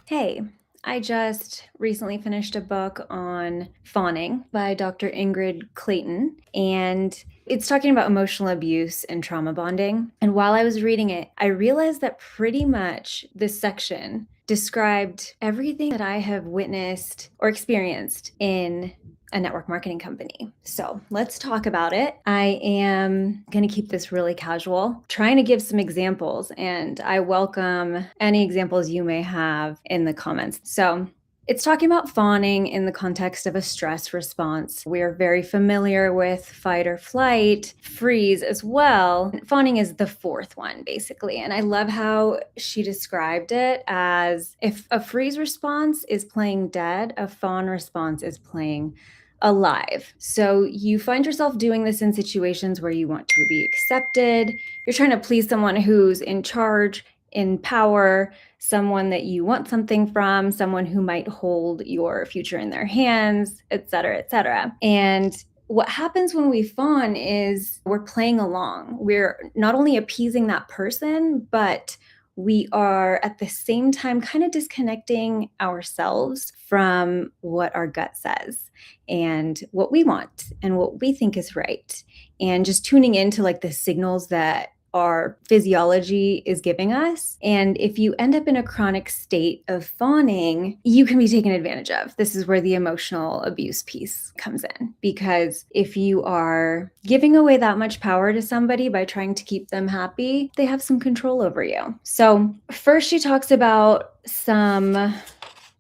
Hey, I just recently finished a book on Fawning by Dr. Ingrid Clayton, and it's talking about emotional abuse and trauma bonding. And while I was reading it, I realized that pretty much this section described everything that I have witnessed or experienced in a network marketing company. So let's talk about it. I am going to keep this really casual, trying to give some examples, and I welcome any examples you may have in the comments. So it's talking about fawning in the context of a stress response. We're very familiar with fight or flight, freeze as well. Fawning is the fourth one, basically. And I love how she described it as if a freeze response is playing dead, a fawn response is playing alive. So you find yourself doing this in situations where you want to be accepted. You're trying to please someone who's in charge, in power, someone that you want something from, someone who might hold your future in their hands, et cetera, et cetera. And what happens when we fawn is we're playing along. We're not only appeasing that person, but we are at the same time kind of disconnecting ourselves from what our gut says and what we want and what we think is right. And just tuning into like the signals that our physiology is giving us. And if you end up in a chronic state of fawning, you can be taken advantage of. This is where the emotional abuse piece comes in. Because if you are giving away that much power to somebody by trying to keep them happy, they have some control over you. So first she talks about some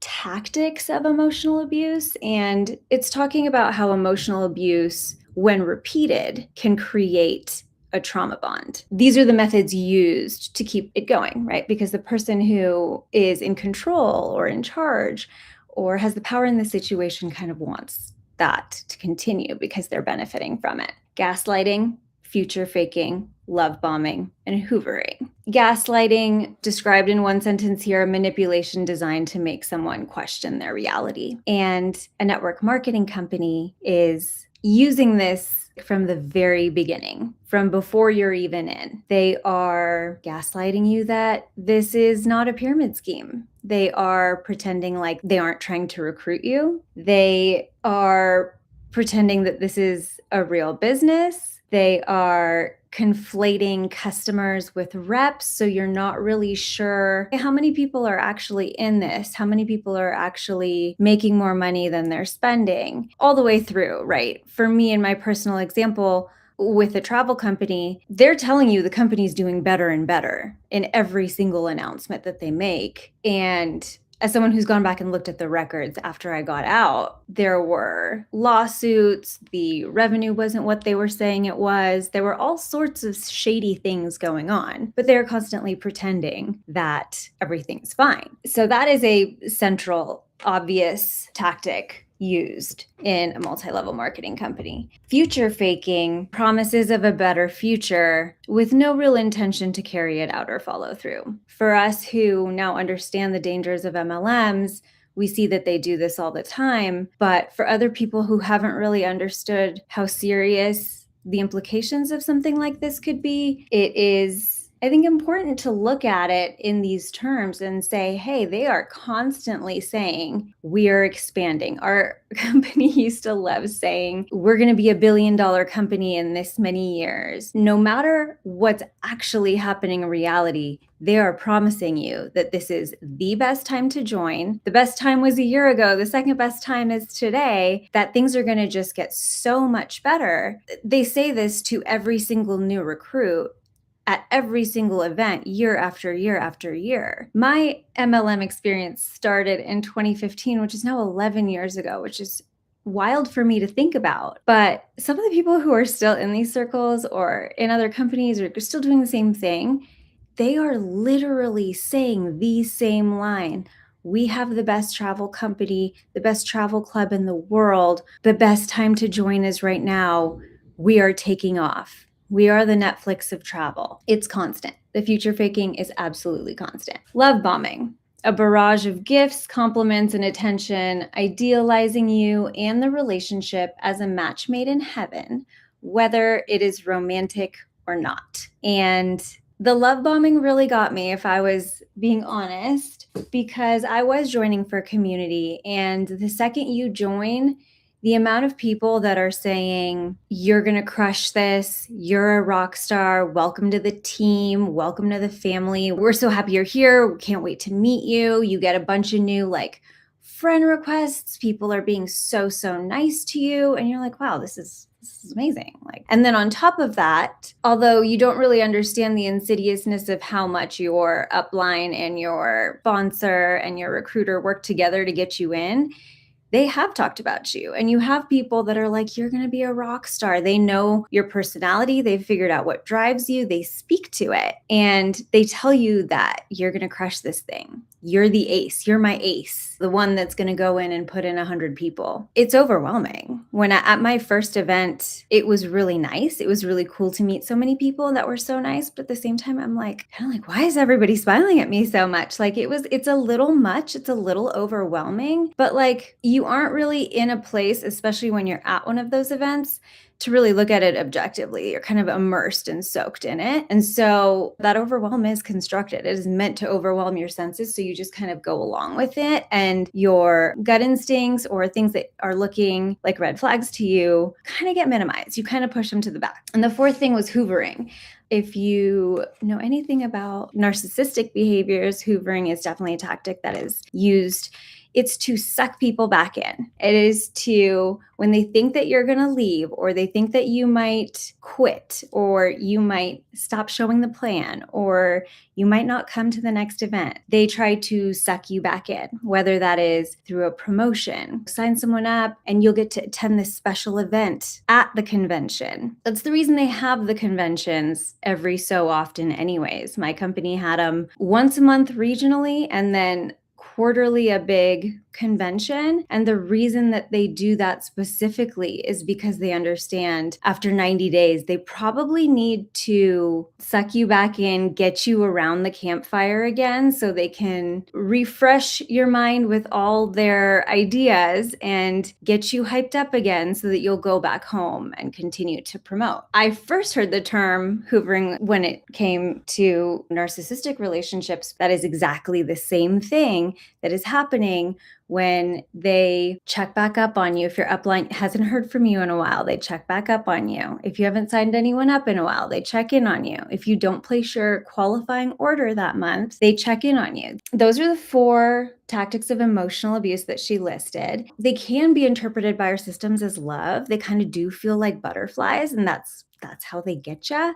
tactics of emotional abuse, and it's talking about how emotional abuse, when repeated, can create a trauma bond. These are the methods used to keep it going, right? Because the person who is in control or in charge or has the power in the situation kind of wants that to continue because they're benefiting from it. Gaslighting, future faking, love bombing, and hoovering. Gaslighting, described in one sentence here, manipulation designed to make someone question their reality. And a network marketing company is using this from the very beginning, from before you're even in. They are gaslighting you that this is not a pyramid scheme. They are pretending like they aren't trying to recruit you. They are pretending that this is a real business. They are conflating customers with reps. So you're not really sure how many people are actually in this, how many people are actually making more money than they're spending, all the way through, right? For me, in my personal example, with a travel company, they're telling you the company's doing better and better in every single announcement that they make. And as someone who's gone back and looked at the records after I got out, there were lawsuits, the revenue wasn't what they were saying it was. There were all sorts of shady things going on, but they're constantly pretending that everything's fine. So that is a central, obvious tactic used in a multi-level marketing company. Future faking, promises of a better future with no real intention to carry it out or follow through. For us who now understand the dangers of MLMs, we see that they do this all the time. But for other people who haven't really understood how serious the implications of something like this could be, it is, I think, important to look at it in these terms and say, hey, they are constantly saying we are expanding. Our company used to love saying we're going to be $1 billion company in this many years. No matter what's actually happening in reality, they are promising you that this is the best time to join. The best time was a year ago. The second best time is today, that things are going to just get so much better. They say this to every single new recruit at every single event, year after year after year. My MLM experience started in 2015, which is now 11 years ago, which is wild for me to think about. But some of the people who are still in these circles or in other companies or still doing the same thing, they are literally saying the same line. We have the best travel company, the best travel club in the world. The best time to join is right now. We are taking off. We are the Netflix of travel. It's constant. The future faking is absolutely constant. Love bombing, a barrage of gifts, compliments, and attention, idealizing you and the relationship as a match made in heaven, whether it is romantic or not. And The love bombing really got me, if I was being honest, because I was joining for community. And the second you join, the amount of people that are saying, you're going to crush this, you're a rock star, welcome to the team, welcome to the family, we're so happy you're here, we can't wait to meet you. You get a bunch of new friend requests, people are being so nice to you, and you're like, wow, this is amazing. And then on top of that, although you don't really understand the insidiousness of how much your upline and your sponsor and your recruiter work together to get you in, they have talked about you, and you have people that are like, you're going to be a rock star. They know your personality. They've figured out what drives you. They speak to it, and they tell you that you're going to crush this thing. You're the ace. You're my ace, the one that's going to go in and put in 100 people. It's overwhelming. At my first event, it was really nice. It was really cool to meet so many people that were so nice. But at the same time, I'm kind of why is everybody smiling at me so much? It's a little much. It's a little overwhelming, but you aren't really in a place, especially when you're at one of those events, to really look at it objectively. You're kind of immersed and soaked in it. And so that overwhelm is constructed. It is meant to overwhelm your senses. So you just kind of go along with it, and your gut instincts or things that are looking like red flags to you kind of get minimized. You kind of push them to the back. And the fourth thing was hoovering. If you know anything about narcissistic behaviors, hoovering is definitely a tactic that is used. It's to suck people back in. It is to, when they think that you're going to leave, or they think that you might quit, or you might stop showing the plan, or you might not come to the next event, they try to suck you back in, whether that is through a promotion, sign someone up and you'll get to attend this special event at the convention. That's the reason they have the conventions every so often anyways. My company had them once a month regionally, and then quarterly a big convention. And the reason that they do that specifically is because they understand after 90 days, they probably need to suck you back in, get you around the campfire again so they can refresh your mind with all their ideas and get you hyped up again so that you'll go back home and continue to promote. I first heard the term hoovering when it came to narcissistic relationships. That is exactly the same thing that is happening when they check back up on you. If your upline hasn't heard from you in a while, they check back up on you. If you haven't signed anyone up in a while, they check in on you. If you don't place your qualifying order that month, they check in on you. Those are the 4 tactics of emotional abuse that she listed. They can be interpreted by our systems as love. They kind of do feel like butterflies, and that's how they get you.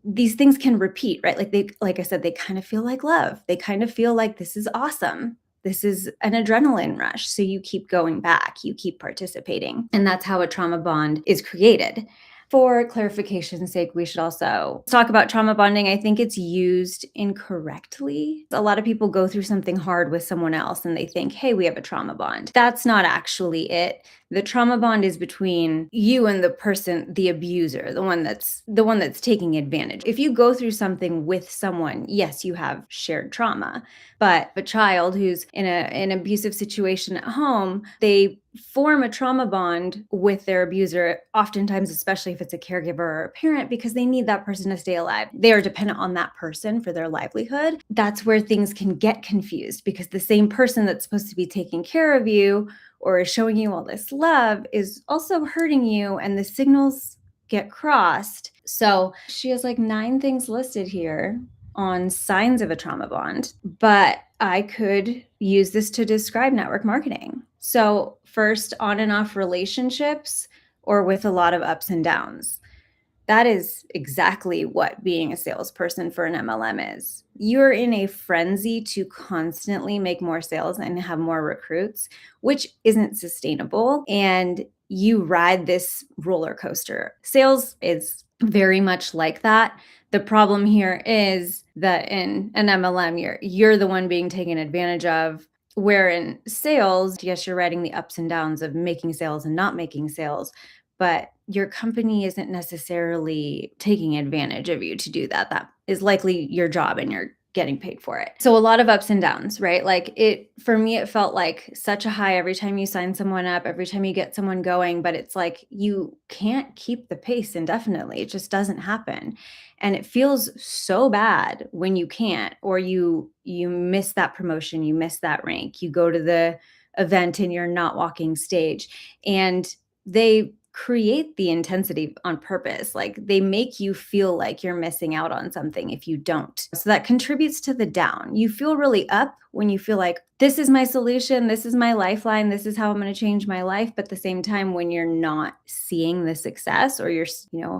These things can repeat, right? Like I said, they kind of feel like love. They kind of feel like this is awesome. This is an adrenaline rush. So you keep going back, you keep participating. And that's how a trauma bond is created. For clarification's sake, we should also talk about trauma bonding. I think it's used incorrectly. A lot of people go through something hard with someone else and they think, hey, we have a trauma bond. That's not actually it. The trauma bond is between you and the person, the abuser, the one that's taking advantage. If you go through something with someone, yes, you have shared trauma. But a child who's in an abusive situation at home, they form a trauma bond with their abuser, oftentimes, especially if it's a caregiver or a parent, because they need that person to stay alive. They are dependent on that person for their livelihood. That's where things can get confused, because the same person that's supposed to be taking care of you or is showing you all this love is also hurting you, and the signals get crossed. So she has 9 things listed here on signs of a trauma bond, but I could use this to describe network marketing. So first, on and off relationships, or with a lot of ups and downs. That is exactly what being a salesperson for an MLM is. You're in a frenzy to constantly make more sales and have more recruits, which isn't sustainable. And you ride this roller coaster. Sales is very much like that. The problem here is that in an MLM, you're the one being taken advantage of. Where in sales, yes, you're riding the ups and downs of making sales and not making sales, but your company isn't necessarily taking advantage of you to do that. That is likely your job, and you're getting paid for it. So a lot of ups and downs, right? For me, it felt like such a high every time you sign someone up, every time you get someone going, but it's like you can't keep the pace indefinitely. It just doesn't happen. And it feels so bad when you can't, or you miss that promotion, you miss that rank, you go to the event and you're not walking stage. And they create the intensity on purpose. Like they make you feel like you're missing out on something if you don't. So that contributes to the down. You feel really up when you feel like this is my solution, this is my lifeline, this is how I'm going to change my life. But at the same time, when you're not seeing the success, or you're,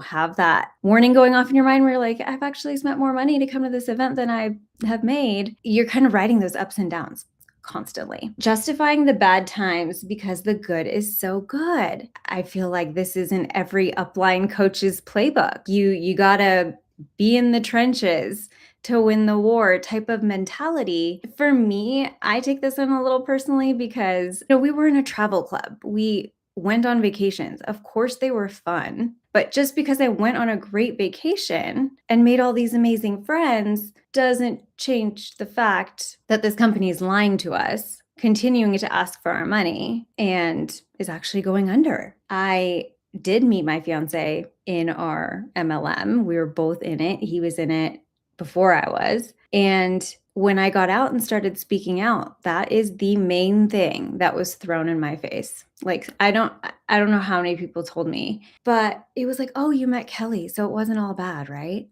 have that warning going off in your mind where you're like, I've actually spent more money to come to this event than I have made, you're kind of riding those ups and downs constantly, justifying the bad times because the good is so good. I feel like this is in every upline coach's playbook. You gotta be in the trenches to win the war type of mentality. For me, I take this on a little personally because we were in a travel club. We went on vacations. Of course, they were fun. But just because I went on a great vacation and made all these amazing friends doesn't change the fact that this company is lying to us, continuing to ask for our money, and is actually going under. I did meet my fiance in our MLM. We were both in it. He was in it before I was. And when I got out and started speaking out, that is the main thing that was thrown in my face. Like, I don't know how many people told me, but it was like, oh, you met Kelly, so it wasn't all bad, right?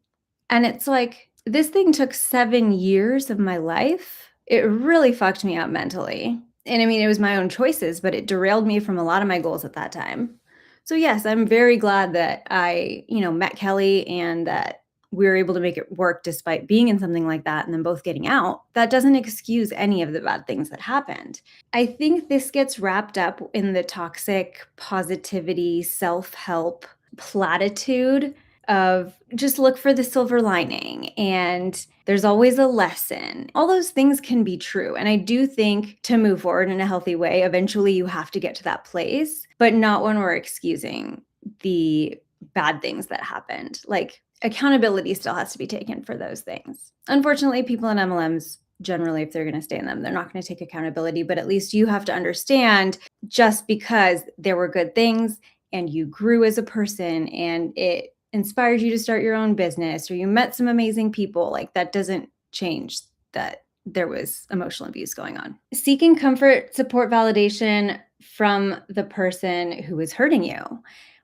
And it's like, this thing took 7 years of my life. It really fucked me up mentally. And I mean, it was my own choices, but it derailed me from a lot of my goals at that time. So yes, I'm very glad that I, met Kelly and that we were able to make it work despite being in something like that and then both getting out. That doesn't excuse any of the bad things that happened. I think this gets wrapped up in the toxic positivity, self-help platitude of just look for the silver lining and there's always a lesson. All those things can be true. And I do think to move forward in a healthy way, eventually you have to get to that place, but not when we're excusing the bad things that happened. Like, accountability still has to be taken for those things. Unfortunately, people in MLMs, generally, if they're going to stay in them, they're not going to take accountability, but at least you have to understand just because there were good things and you grew as a person and it inspired you to start your own business or you met some amazing people, like that doesn't change that there was emotional abuse going on. Seeking comfort, support, validation from the person who is hurting you.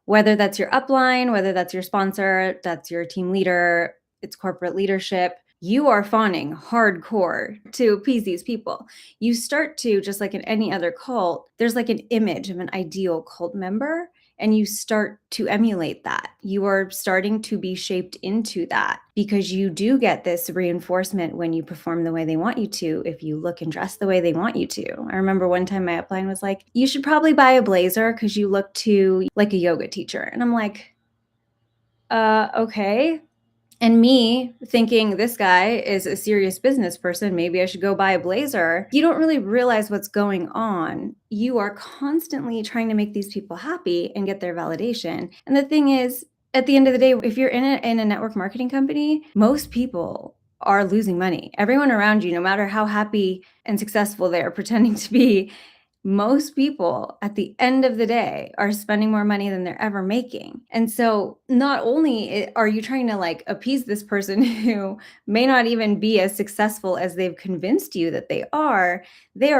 Whether that's your upline, whether that's your sponsor, that's your team leader, it's corporate leadership, you are fawning hardcore to appease these people. You start to, just like in any other cult, there's like an image of an ideal cult member, and you start to emulate that. You are starting to be shaped into that because you do get this reinforcement when you perform the way they want you to, if you look and dress the way they want you to. I remember one time my upline was like, you should probably buy a blazer because you look too like a yoga teacher. And I'm like, okay. And me thinking this guy is a serious business person, maybe I should go buy a blazer. You don't really realize what's going on. You are constantly trying to make these people happy and get their validation. And the thing is, at the end of the day, if you're in a network marketing company, most people are losing money. Everyone around you, no matter how happy and successful they are pretending to be, most people at the end of the day are spending more money than they're ever making. And so not only are you trying to like appease this person who may not even be as successful as they've convinced you that they are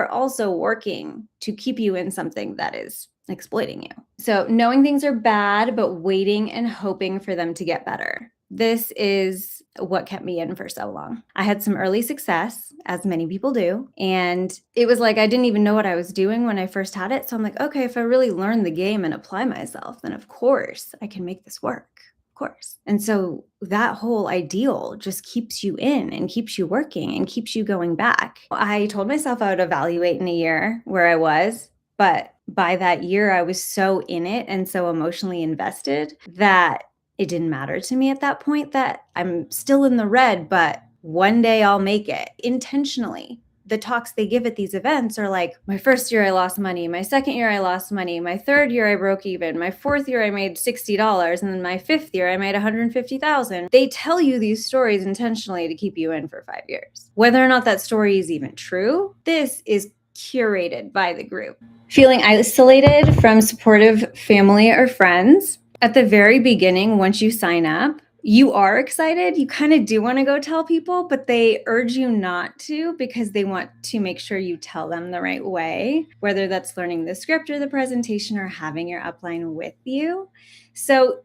also working to keep you in something that is exploiting you. So knowing things are bad, but waiting and hoping for them to get better. This is what kept me in for so long. I had some early success, as many people do. And it was like I didn't even know what I was doing when I first had it. So I'm like, okay, if I really learn the game and apply myself, then of course I can make this work. Of course. And so that whole ideal just keeps you in and keeps you working and keeps you going back. I told myself I would evaluate in a year where I was, but by that year, I was so in it and so emotionally invested that it didn't matter to me at that point that I'm still in the red, but one day I'll make it intentionally. The talks they give at these events are like, my first year I lost money, my second year I lost money, my third year I broke even, my fourth year I made $60, and then my fifth year I made $150,000. They tell you these stories intentionally to keep you in for 5 years. Whether or not that story is even true, this is curated by the group. Feeling isolated from supportive family or friends. At the very beginning, once you sign up, you are excited. You kind of do want to go tell people, but they urge you not to because they want to make sure you tell them the right way, whether that's learning the script or the presentation or having your upline with you. So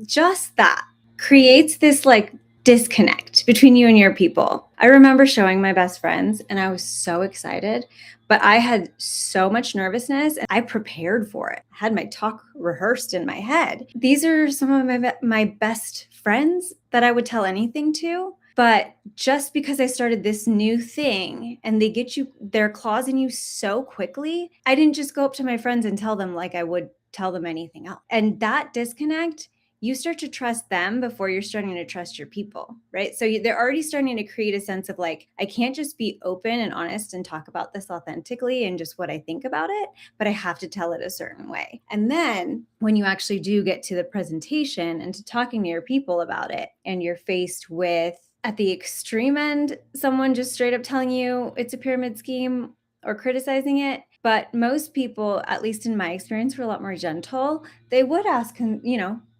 just that creates this like disconnect between you and your people. I remember showing my best friends and I was so excited, but I had so much nervousness and I prepared for it. I had my talk rehearsed in my head. These are some of my best friends that I would tell anything to. But just because I started this new thing and they get you their claws in you so quickly, I didn't just go up to my friends and tell them like I would tell them anything else. And that disconnect, you start to trust them before you're starting to trust your people, right? So they're already starting to create a sense of like, I can't just be open and honest and talk about this authentically and just what I think about it, but I have to tell it a certain way. And then when you actually do get to the presentation and to talking to your people about it, and you're faced with, at the extreme end, someone just straight up telling you it's a pyramid scheme or criticizing it. But most people, at least in my experience, were a lot more gentle. They would ask,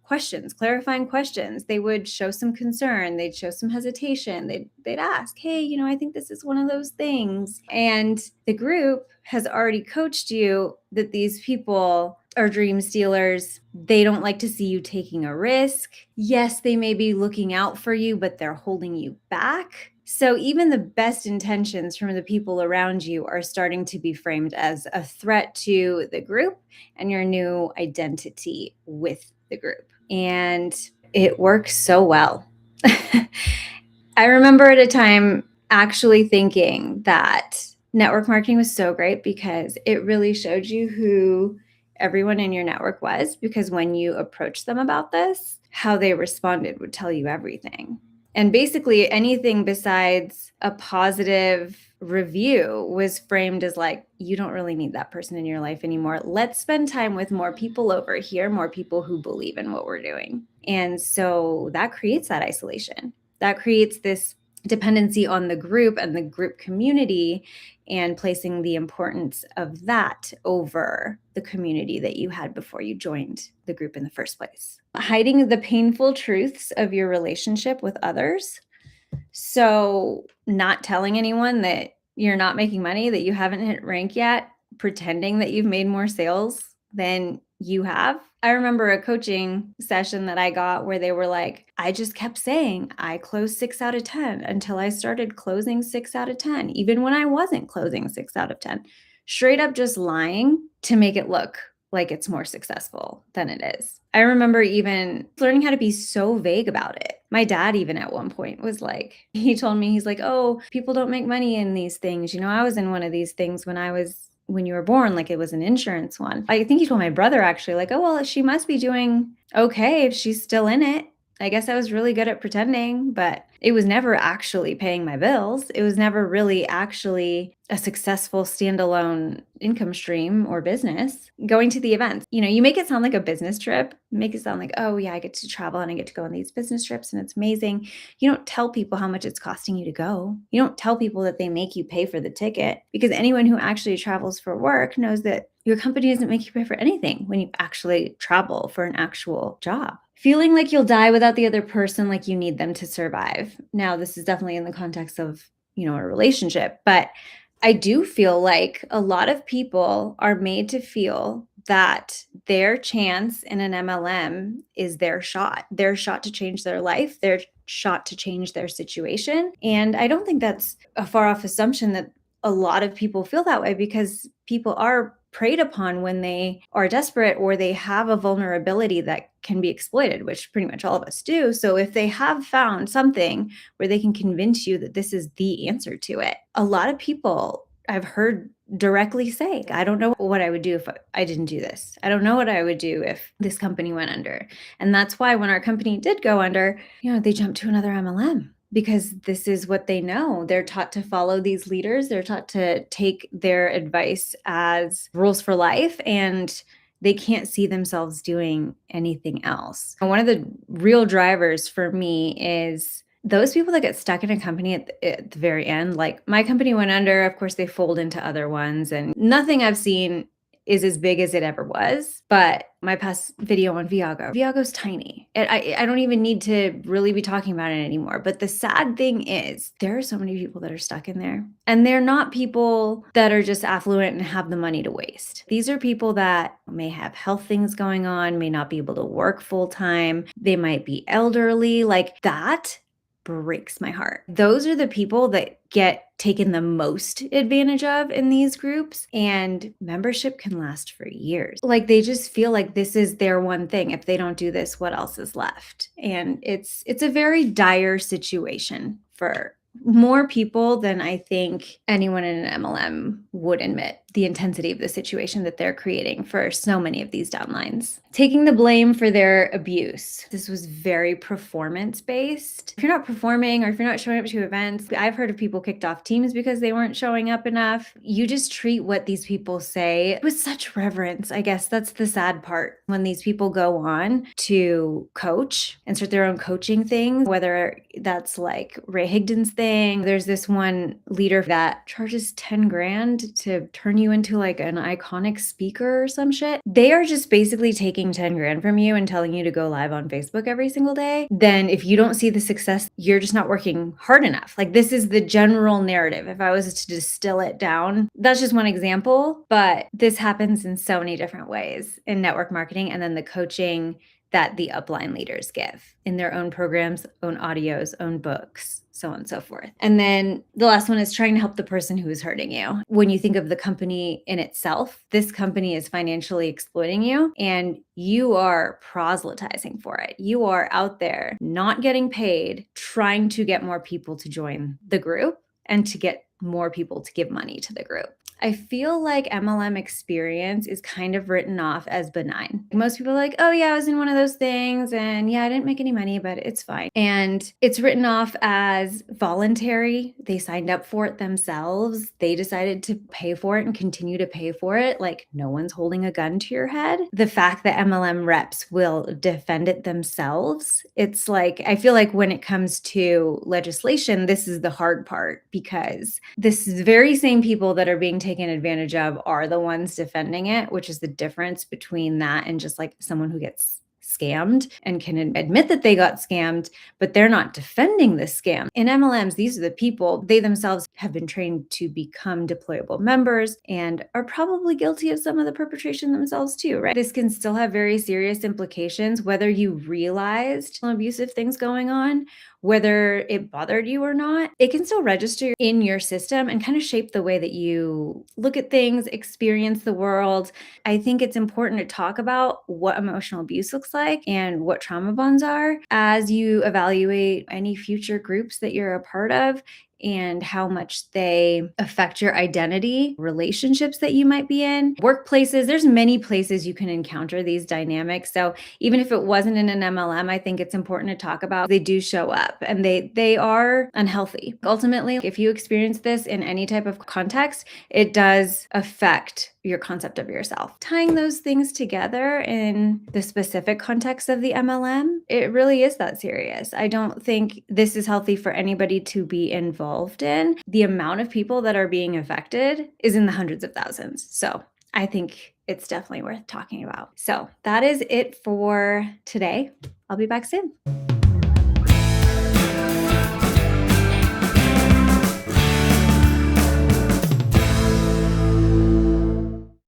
questions, clarifying questions. They would show some concern. They'd show some hesitation. They'd ask, hey, I think this is one of those things. And the group has already coached you that these people are dream stealers. They don't like to see you taking a risk. Yes, they may be looking out for you, but they're holding you back. So even the best intentions from the people around you are starting to be framed as a threat to the group and your new identity with the group. And it works so well. I remember at a time actually thinking that network marketing was so great because it really showed you who everyone in your network was, because when you approached them about this, how they responded would tell you everything. And basically anything besides a positive review was framed as like, you don't really need that person in your life anymore. Let's spend time with more people over here, more people who believe in what we're doing. And so that creates that isolation. That creates this dependency on the group and the group community, and placing the importance of that over the community that you had before you joined the group in the first place. Hiding the painful truths of your relationship with others. So not telling anyone that you're not making money, that you haven't hit rank yet, pretending that you've made more sales than you have. I remember a coaching session that I got where they were like, I just kept saying I closed 6 out of 10 until I started closing 6 out of 10, even when I wasn't closing 6 out of 10. Straight up just lying to make it look like it's more successful than it is. I remember even learning how to be so vague about it. My dad even at one point was like, he told me, he's like, oh, people don't make money in these things. I was in one of these things when you were born, like it was an insurance one. I think he told my brother actually, like, oh, well, she must be doing okay if she's still in it. I guess I was really good at pretending, but it was never actually paying my bills. It was never really actually a successful standalone income stream or business. Going to the events, you make it sound like a business trip. You make it sound like, oh yeah, I get to travel and I get to go on these business trips and it's amazing. You don't tell people how much it's costing you to go. You don't tell people that they make you pay for the ticket, because anyone who actually travels for work knows that your company doesn't make you pay for anything when you actually travel for an actual job. Feeling like you'll die without the other person, like you need them to survive. Now, this is definitely in the context of, a relationship, but I do feel like a lot of people are made to feel that their chance in an MLM is their shot to change their life, their shot to change their situation. And I don't think that's a far off assumption that a lot of people feel that way, because people are preyed upon when they are desperate or they have a vulnerability that can be exploited, which pretty much all of us do. So if they have found something where they can convince you that this is the answer to it, a lot of people I've heard directly say, I don't know what I would do if I didn't do this. I don't know what I would do if this company went under. And that's why when our company did go under, they jumped to another MLM, because this is what they know. They're taught to follow these leaders. They're taught to take their advice as rules for life, and they can't see themselves doing anything else. And one of the real drivers for me is those people that get stuck in a company at the very end. Like my company went under, of course, they fold into other ones, and nothing I've seen is as big as it ever was. But my past video on Viago's tiny. I don't even need to really be talking about it anymore. But the sad thing is there are so many people that are stuck in there. And they're not people that are just affluent and have the money to waste. These are people that may have health things going on, may not be able to work full time. They might be elderly. Like that breaks my heart. Those are the people that get taken the most advantage of in these groups, and membership can last for years. Like they just feel like this is their one thing. If they don't do this, what else is left? And it's a very dire situation for more people than I think anyone in an MLM would admit, the intensity of the situation that they're creating for so many of these downlines. Taking the blame for their abuse. This was very performance-based. If you're not performing or if you're not showing up to events, I've heard of people kicked off teams because they weren't showing up enough. You just treat what these people say with such reverence. I guess that's the sad part. When these people go on to coach and start their own coaching things, whether that's like Ray Higdon's thing. There's this one leader that charges 10 grand to turn you into like an iconic speaker or some shit. They are just basically taking 10 grand from you and telling you to go live on Facebook every single day. Then if you don't see the success, you're just not working hard enough. Like this is the general narrative. If I was to distill it down, that's just one example, but this happens in so many different ways in network marketing and then the coaching that the upline leaders give in their own programs, own audios, own books, so on and so forth. And then the last one is trying to help the person who is hurting you. When you think of the company in itself, this company is financially exploiting you and you are proselytizing for it. You are out there not getting paid, trying to get more people to join the group and to get more people to give money to the group. I feel like MLM experience is kind of written off as benign. Most people are like, oh yeah, I was in one of those things and yeah, I didn't make any money, but it's fine. And it's written off as voluntary. They signed up for it themselves. They decided to pay for it and continue to pay for it. Like no one's holding a gun to your head. The fact that MLM reps will defend it themselves. It's like, I feel like when it comes to legislation, this is the hard part because this is the very same people that are being taken advantage of are the ones defending it, which is the difference between that and just like someone who gets scammed and can admit that they got scammed, but they're not defending the scam. In MLMs, these are the people, they themselves have been trained to become deployable members and are probably guilty of some of the perpetration themselves too, right? This can still have very serious implications, whether you realized abusive things going on, whether it bothered you or not, it can still register in your system and kind of shape the way that you look at things, experience the world. I think it's important to talk about what emotional abuse looks like and what trauma bonds are as you evaluate any future groups that you're a part of and how much they affect your identity, relationships that you might be in, workplaces. There's many places you can encounter these dynamics. So even if it wasn't in an MLM, I think it's important to talk about. They do show up and they are unhealthy. Ultimately, if you experience this in any type of context, it does affect your concept of yourself. Tying those things together in the specific context of the MLM, it really is that serious. I don't think this is healthy for anybody to be involved in. The amount of people that are being affected is in the hundreds of thousands. So I think it's definitely worth talking about. So that is it for today. I'll be back soon.